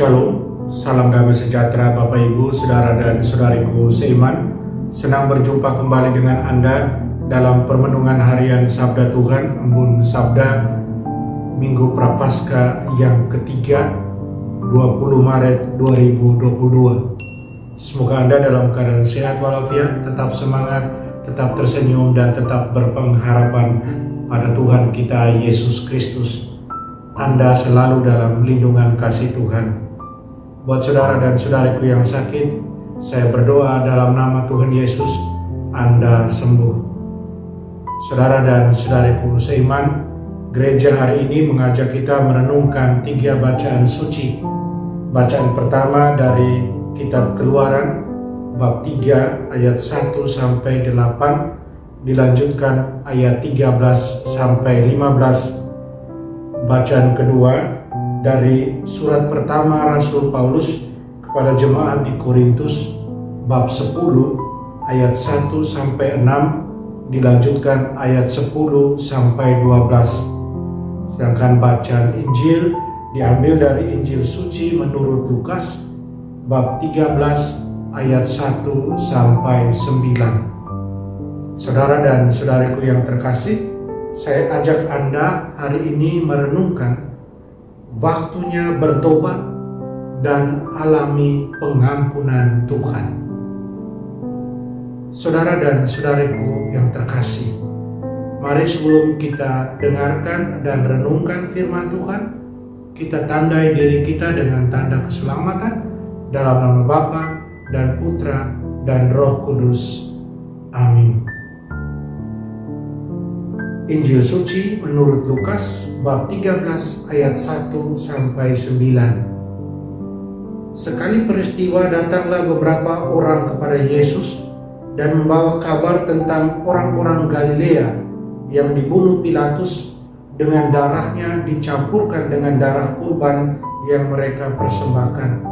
Shalom, salam damai sejahtera Bapak Ibu, Saudara dan Saudariku seiman. Senang berjumpa kembali dengan Anda dalam permenungan harian Sabda Tuhan, Embun Sabda Minggu Prapaskah yang ketiga, 20 Maret 2022. Semoga Anda dalam keadaan sehat walafiat, tetap semangat, tetap tersenyum, dan tetap berpengharapan pada Tuhan kita Yesus Kristus. Anda selalu dalam lindungan kasih Tuhan. Buat saudara dan saudariku yang sakit, saya berdoa dalam nama Tuhan Yesus, Anda sembuh. Saudara dan saudariku seiman, gereja hari ini mengajak kita merenungkan 3 bacaan suci. Bacaan pertama dari kitab Keluaran, bab 3 ayat 1 sampai 8, dilanjutkan ayat 13 sampai 15. Bacaan kedua dari surat pertama Rasul Paulus kepada jemaat di Korintus, bab 10 ayat 1 sampai 6, dilanjutkan ayat 10 sampai 12. Sedangkan bacaan Injil diambil dari Injil suci menurut Lukas, bab 13 ayat 1 sampai 9. Saudara dan saudariku yang terkasih, saya ajak Anda hari ini merenungkan waktunya bertobat dan alami pengampunan Tuhan. Saudara dan saudariku yang terkasih, mari sebelum kita dengarkan dan renungkan firman Tuhan, kita tandai diri kita dengan tanda keselamatan dalam nama Bapa dan Putra dan Roh Kudus. Amin. Injil suci menurut Lukas bab 13 ayat 1 sampai 9. Sekali peristiwa datanglah beberapa orang kepada Yesus dan membawa kabar tentang orang-orang Galilea yang dibunuh Pilatus, dengan darahnya dicampurkan dengan darah kurban yang mereka persembahkan.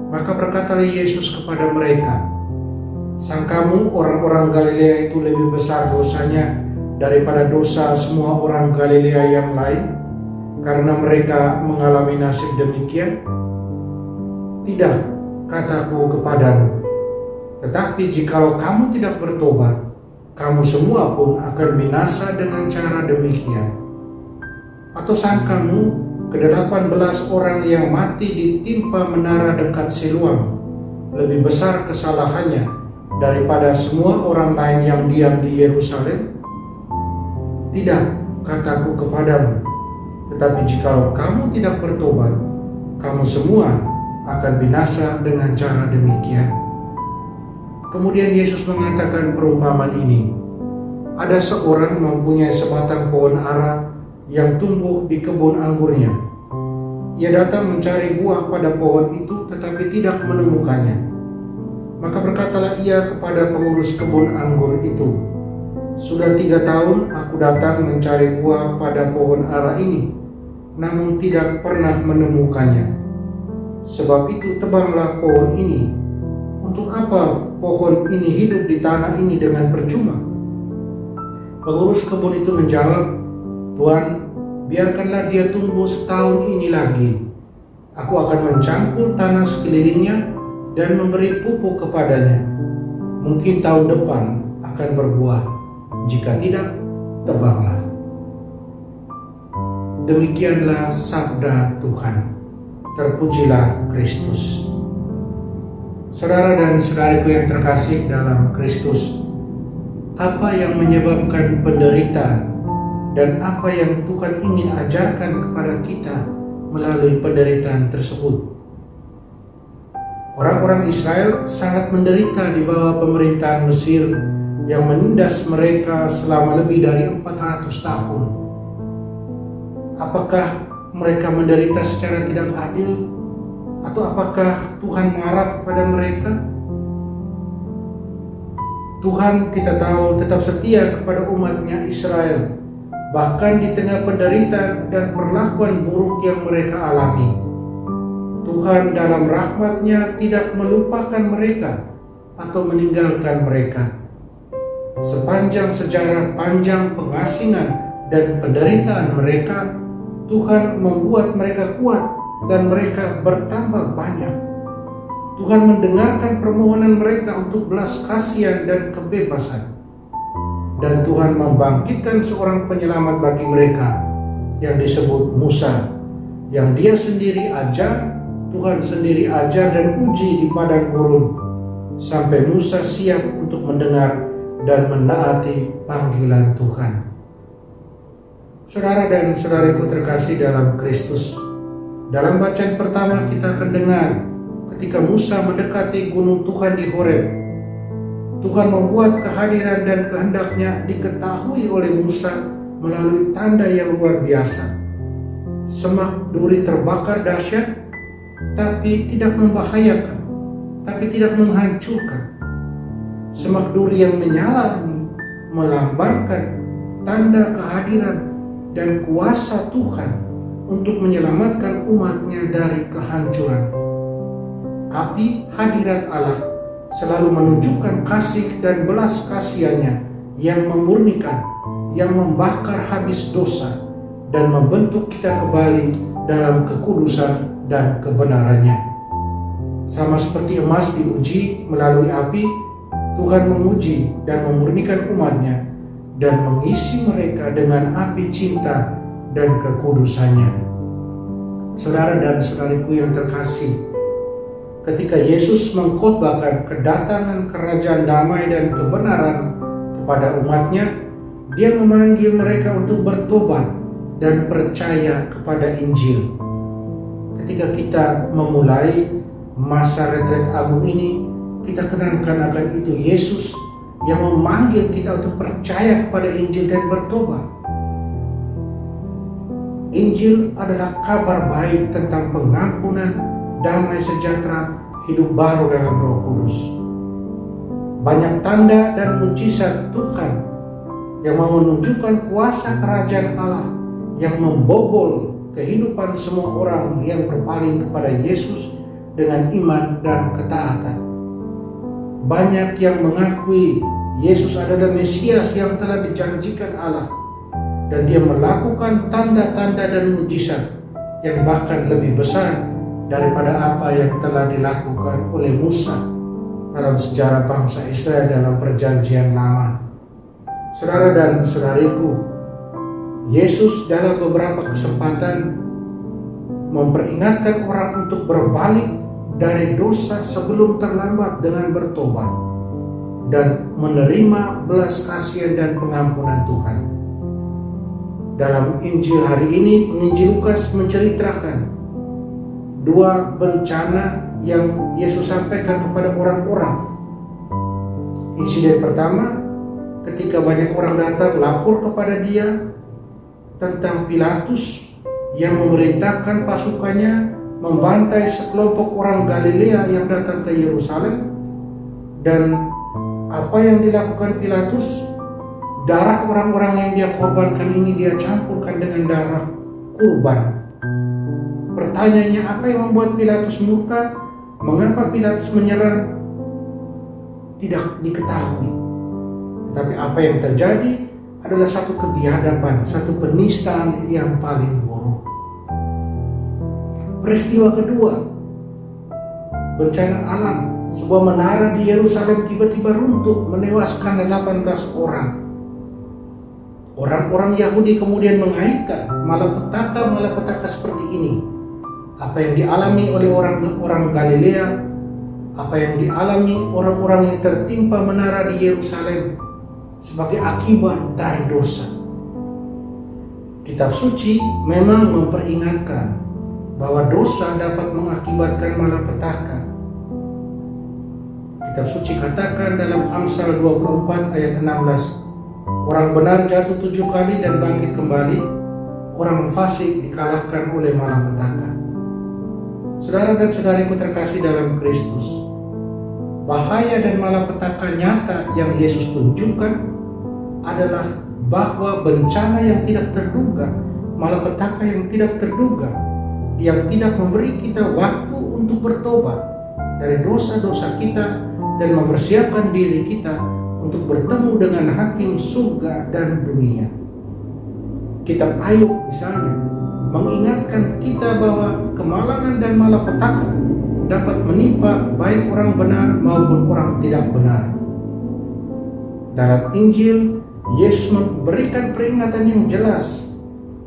Maka berkatalah Yesus kepada mereka, "Sangkamu orang-orang Galilea itu lebih besar dosanya daripada dosa semua orang Galilea yang lain, karena mereka mengalami nasib demikian? Tidak, kataku kepadamu, tetapi jikalau kamu tidak bertobat, kamu semua pun akan binasa dengan cara demikian. Atau sangkamu ke-18 orang yang mati ditimpa menara dekat Siloam lebih besar kesalahannya daripada semua orang lain yang diam di Yerusalem? Tidak, kataku kepadamu, tetapi jikalau kamu tidak bertobat, kamu semua akan binasa dengan cara demikian." Kemudian Yesus mengatakan perumpamaan ini. Ada seorang mempunyai sebatang pohon ara yang tumbuh di kebun anggurnya. Ia datang mencari buah pada pohon itu, tetapi tidak menemukannya. Maka berkatalah ia kepada pengurus kebun anggur itu, "Sudah 3 tahun aku datang mencari buah pada pohon ara ini, namun tidak pernah menemukannya. Sebab itu tebanglah pohon ini. Untuk apa pohon ini hidup di tanah ini dengan percuma?" Pengurus kebun itu menjawab, "Tuan, biarkanlah dia tumbuh setahun ini lagi. Aku akan mencangkul tanah sekelilingnya dan memberi pupuk kepadanya. Mungkin tahun depan akan berbuah. Jika tidak, tebanglah." Demikianlah sabda Tuhan. Terpujilah Kristus. Saudara dan saudariku yang terkasih dalam Kristus, apa yang menyebabkan penderitaan dan apa yang Tuhan ingin ajarkan kepada kita melalui penderitaan tersebut? Orang-orang Israel sangat menderita di bawah pemerintahan Mesir yang menindas mereka selama lebih dari 400 tahun. Apakah mereka menderita secara tidak adil? Atau apakah Tuhan marah kepada mereka? Tuhan, kita tahu, tetap setia kepada umatnya Israel, bahkan di tengah penderitaan dan perlakuan buruk yang mereka alami. Tuhan dalam rahmat-Nya tidak melupakan mereka atau meninggalkan mereka. Sepanjang sejarah panjang pengasingan dan penderitaan mereka, Tuhan membuat mereka kuat dan mereka bertambah banyak. Tuhan mendengarkan permohonan mereka untuk belas kasihan dan kebebasan. Dan Tuhan membangkitkan seorang penyelamat bagi mereka yang disebut Musa, yang dia sendiri ajar, Tuhan sendiri ajar dan uji di padang gurun, sampai Musa siap untuk mendengar dan menaati panggilan Tuhan. Saudara dan saudariku terkasih dalam Kristus, dalam bacaan pertama kita akan dengar ketika Musa mendekati gunung Tuhan di Horeb, Tuhan membuat kehadiran dan kehendaknya diketahui oleh Musa melalui tanda yang luar biasa. Semak duri terbakar dahsyat, tapi tidak membahayakan, tapi tidak menghancurkan. Semak duri yang menyala ini melambangkan tanda kehadiran dan kuasa Tuhan untuk menyelamatkan umatnya dari kehancuran. Api hadirat Allah selalu menunjukkan kasih dan belas kasihannya yang memurnikan, yang membakar habis dosa dan membentuk kita kembali dalam kekudusan dan kebenarannya. Sama seperti emas diuji melalui api, Tuhan menguji dan memurnikan umatnya dan mengisi mereka dengan api cinta dan kekudusannya. Saudara dan saudariku yang terkasih, ketika Yesus mengkhotbahkan kedatangan kerajaan damai dan kebenaran kepada umatnya, dia memanggil mereka untuk bertobat dan percaya kepada Injil. Ketika kita memulai masa retret agung ini, kita kenangkan akan itu Yesus yang memanggil kita untuk percaya kepada Injil dan bertobat. Injil adalah kabar baik tentang pengampunan, damai sejahtera, hidup baru dalam Roh Kudus. Banyak tanda dan mujizat Tuhan yang mau menunjukkan kuasa kerajaan Allah yang membobol kehidupan semua orang yang berpaling kepada Yesus dengan iman dan ketaatan. Banyak yang mengakui Yesus adalah Mesias yang telah dijanjikan Allah, dan dia melakukan tanda-tanda dan mujizat yang bahkan lebih besar daripada apa yang telah dilakukan oleh Musa dalam sejarah bangsa Israel dalam perjanjian lama. Saudara dan saudariku, Yesus dalam beberapa kesempatan memperingatkan orang untuk berbalik dari dosa sebelum terlambat dengan bertobat dan menerima belas kasihan dan pengampunan Tuhan. Dalam Injil hari ini, penginjil Lukas menceritakan dua bencana yang Yesus sampaikan kepada orang-orang. Insiden pertama, ketika banyak orang datang lapor kepada dia tentang Pilatus yang memerintahkan pasukannya membantai sekelompok orang Galilea yang datang ke Yerusalem. Dan apa yang dilakukan Pilatus? Darah orang-orang yang dia korbankan ini dia campurkan dengan darah kurban. Pertanyaannya, apa yang membuat Pilatus murka? Mengapa Pilatus menyerang? Tidak diketahui. Tapi apa yang terjadi adalah satu kebiadaban, satu penistaan yang paling buruk. Peristiwa kedua, bencana alam. Sebuah menara di Yerusalem tiba-tiba runtuh menewaskan 18 orang. Orang-orang Yahudi kemudian mengaitkan malapetaka seperti ini. Apa yang dialami oleh orang-orang Galilea, apa yang dialami orang-orang yang tertimpa menara di Yerusalem sebagai akibat dari dosa. Kitab suci memang memperingatkan bahwa dosa dapat mengakibatkan malapetaka. Kitab suci katakan dalam Amsal 24 ayat 16, orang benar jatuh 7 kali dan bangkit kembali, orang fasik dikalahkan oleh malapetaka. Saudara dan saudariku terkasih dalam Kristus, bahaya dan malapetaka nyata yang Yesus tunjukkan adalah bahwa bencana yang tidak terduga, malapetaka yang tidak terduga, yang tidak memberi kita waktu untuk bertobat dari dosa-dosa kita dan mempersiapkan diri kita untuk bertemu dengan Hakim surga dan dunia. Kitab Ayub misalnya mengingatkan kita bahwa kemalangan dan malapetaka dapat menimpa baik orang benar maupun orang tidak benar. Dalam Injil, Yesus memberikan peringatan yang jelas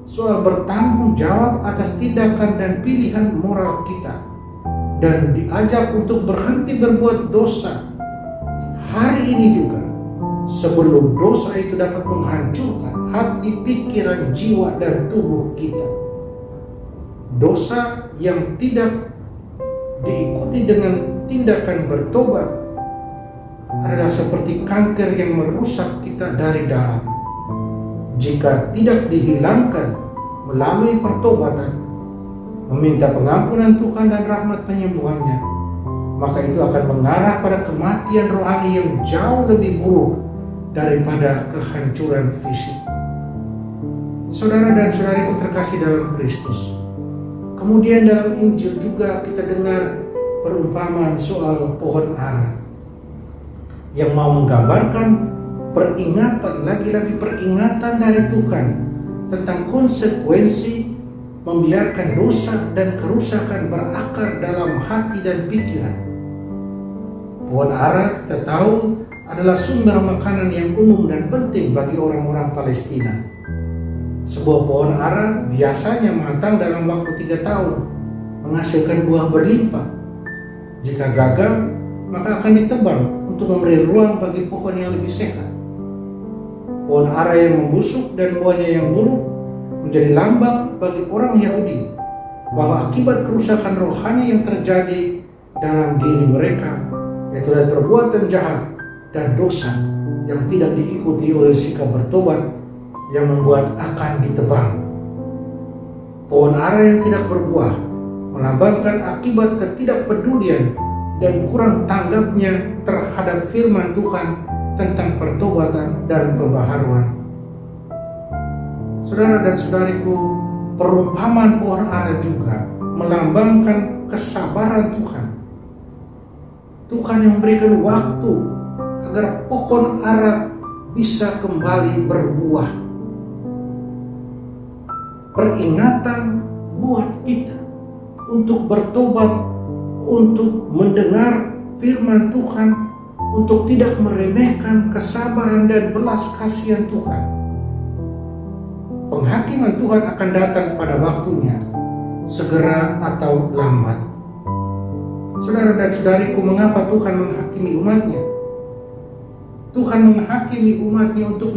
soal bertanggung jawab atas tindakan dan pilihan moral kita, dan diajak untuk berhenti berbuat dosa hari ini juga, sebelum dosa itu dapat menghancurkan hati, pikiran, jiwa, dan tubuh kita. Dosa yang tidak diikuti dengan tindakan bertobat adalah seperti kanker yang merusak kita dari dalam. Jika tidak dihilangkan melalui pertobatan, meminta pengampunan Tuhan dan rahmat penyembuhannya, maka itu akan mengarah pada kematian rohani yang jauh lebih buruk daripada kehancuran fisik. Saudara dan saudariku terkasih dalam Kristus, kemudian dalam Injil juga kita dengar perumpamaan soal pohon ara yang mau menggambarkan peringatan, lagi-lagi peringatan dari Tuhan tentang konsekuensi membiarkan dosa dan kerusakan berakar dalam hati dan pikiran. Pohon ara kita tahu adalah sumber makanan yang umum dan penting bagi orang-orang Palestina. Sebuah pohon ara biasanya matang dalam waktu 3 tahun, menghasilkan buah berlimpah. Jika gagal, maka akan ditebang untuk memberi ruang bagi pohon yang lebih sehat. Pohon ara yang membusuk dan buahnya yang buruk menjadi lambang bagi orang Yahudi bahwa akibat kerusakan rohani yang terjadi dalam diri mereka, yaitu dari perbuatan jahat dan dosa yang tidak diikuti oleh sikap bertobat yang membuat akan ditebang. Pohon ara yang tidak berbuah melambangkan akibat ketidakpedulian dan kurang tanggapnya terhadap firman Tuhan tentang pertobatan dan pembaharuan. Saudara dan saudariku, perumpamaan pohon ara juga melambangkan kesabaran Tuhan. Tuhan yang memberikan waktu agar pohon ara bisa kembali berbuah. Peringatan buat kita untuk bertobat, untuk mendengar firman Tuhan, untuk tidak meremehkan kesabaran dan belas kasihan Tuhan. Penghakiman Tuhan akan datang pada waktunya, segera atau lambat. Saudara dan saudariku, mengapa Tuhan menghakimi umatnya? Tuhan menghakimi umatnya untuk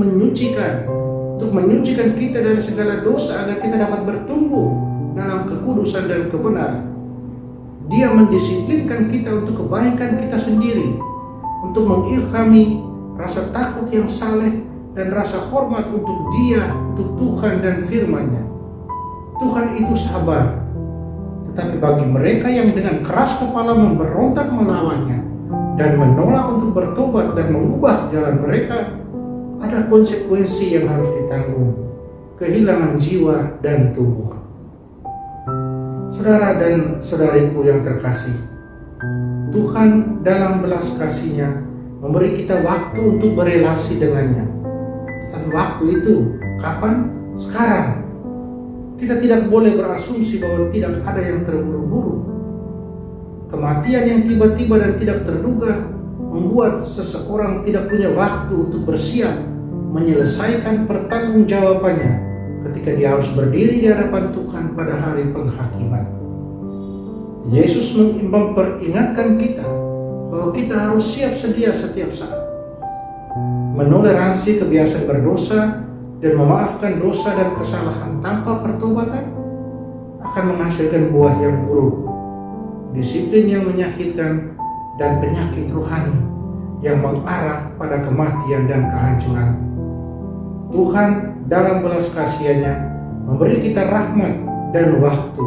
menyucikan kita dari segala dosa agar kita dapat bertumbuh dalam kekudusan dan kebenaran. Dia mendisiplinkan kita untuk kebaikan kita sendiri, untuk mengilhami rasa takut yang saleh dan rasa hormat untuk Dia, untuk Tuhan dan firman-Nya. Tuhan itu sabar, tetapi bagi mereka yang dengan keras kepala memberontak melawannya dan menolak untuk bertobat dan mengubah jalan mereka, ada konsekuensi yang harus ditanggung, kehilangan jiwa dan tubuh. Saudara dan saudariku yang terkasih, Tuhan dalam belas kasih-Nya memberi kita waktu untuk berelasi dengannya. Tetapi waktu itu kapan? Sekarang. Kita tidak boleh berasumsi bahwa tidak ada yang terburu-buru. Kematian yang tiba-tiba dan tidak terduga membuat seseorang tidak punya waktu untuk bersiap menyelesaikan pertanggungjawabannya ketika dia harus berdiri di hadapan Tuhan pada hari penghakiman. Yesus memperingatkan kita bahwa kita harus siap sedia setiap saat. Menoleransi kebiasaan berdosa dan memaafkan dosa dan kesalahan tanpa pertobatan akan menghasilkan buah yang buruk, disiplin yang menyakitkan, dan penyakit rohani yang mengarah pada kematian dan kehancuran. Tuhan dalam belas kasihan-Nya memberi kita rahmat dan waktu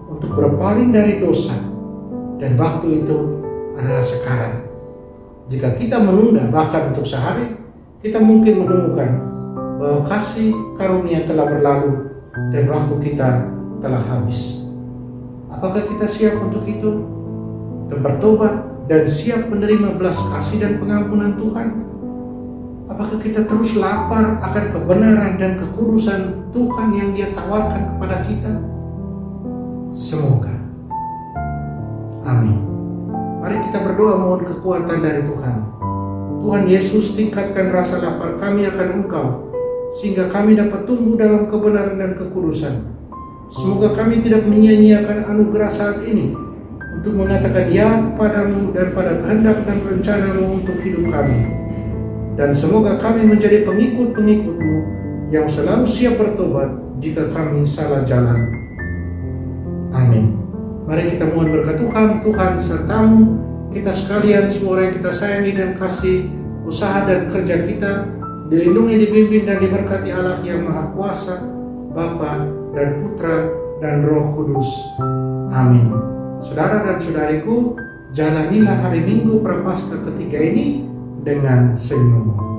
untuk berpaling dari dosa, dan waktu itu adalah sekarang. Jika kita menunda bahkan untuk sehari, kita mungkin menemukan bahwa kasih karunia telah berlalu dan waktu kita telah habis. Apakah kita siap untuk itu dan bertobat dan siap menerima belas kasih dan pengampunan Tuhan? Apakah kita terus lapar akan kebenaran dan kekudusan Tuhan yang Dia tawarkan kepada kita? Semoga. Amin. Mari kita berdoa mohon kekuatan dari Tuhan. Tuhan Yesus, tingkatkan rasa lapar kami akan Engkau, sehingga kami dapat tumbuh dalam kebenaran dan kekudusan. Semoga kami tidak menyia-nyiakan anugerah saat ini untuk mengatakan ya kepadamu dan pada kehendak dan rencanamu untuk hidup kami. Dan semoga kami menjadi pengikut-pengikut-Mu yang selalu siap bertobat jika kami salah jalan. Amin. Mari kita mohon berkat Tuhan, Tuhan sertamu, kita sekalian, semua orang yang kita sayangi dan kasih, usaha dan kerja kita, dilindungi, dibimbing, dan diberkati Allah yang Maha Kuasa, Bapa dan Putra dan Roh Kudus. Amin. Saudara dan saudariku, jalanilah hari Minggu Prapaskah ketiga ini dengan senyum.